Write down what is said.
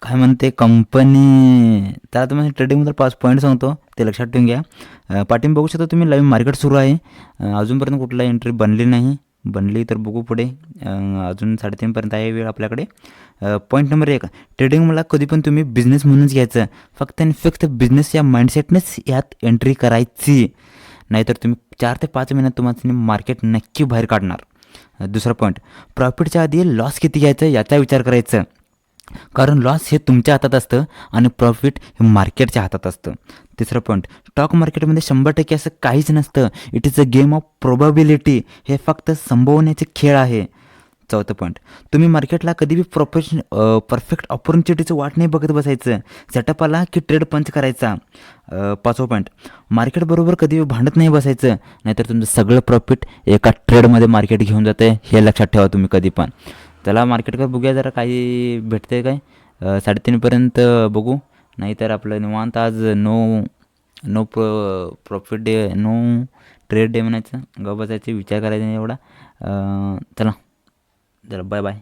काय म्हणते कंपनी. तर तुम्ही ट्रेडिंगबद्दल 5 पॉईंट सांगतो, ते लक्षात ठेवून घ्या. पाठीमागे बघू शकता तुम्ही, लाईव्ह मार्केट सुरू आहे. अजूनपर्यंत कुठला एंट्री बनली नाही. बनली तर बघू पुढे. अजून 3:30पर्यंत आहे वेळ आपल्याकडे. पॉईंट नंबर 1, ट्रेडिंग मला कधी पण तुम्ही बिझनेस म्हणूनच घ्यायचं. फक्त आणि फक्त बिझनेस या माइंडसेटनेच यात एंट्री करायची. नाहीतर तुम्ही 4 ते 5 महिन्यात तुम्हाला मार्केट नक्की बाहेर काढणार. दुसरा पॉईंट, प्रॉफिटच्या आधी लॉस किती घ्यायचं याचा विचार करायचं. कारण लॉस हे तुमच्या हातात असतं आणि प्रॉफिट हे मार्केटच्या हातात असतं. तिसरं पॉईंट, स्टॉक मार्केटमध्ये 100% असं काहीच नसतं. It is a game of probability. हे फक्त संभवण्याचे खेळ आहे. चौथं पॉईंट, तुम्ही मार्केटला कधी बी परफेक्ट ऑपॉर्च्युनिटीचं वाट नाही बघत बसायचं. सेटअप आला की ट्रेड पंच करायचा. पाचवं पॉईंट, मार्केटबरोबर कधी भांडत नाही बसायचं. नाहीतर तुमचं सगळं प्रॉफिट एका ट्रेडमध्ये मार्केट घेऊन जातं आहे, हे लक्षात ठेवा तुम्ही कधी पण. चला मार्केटकडे बघूया जरा काही भेटते काय. 3:30पर्यंत बघू. नाहीतर आपलं निवांत आज no no profit day, no trade day म्हणायचं. ग बसायचे, विचार करायचा नाही एवढा. चला, चला बाय बाय.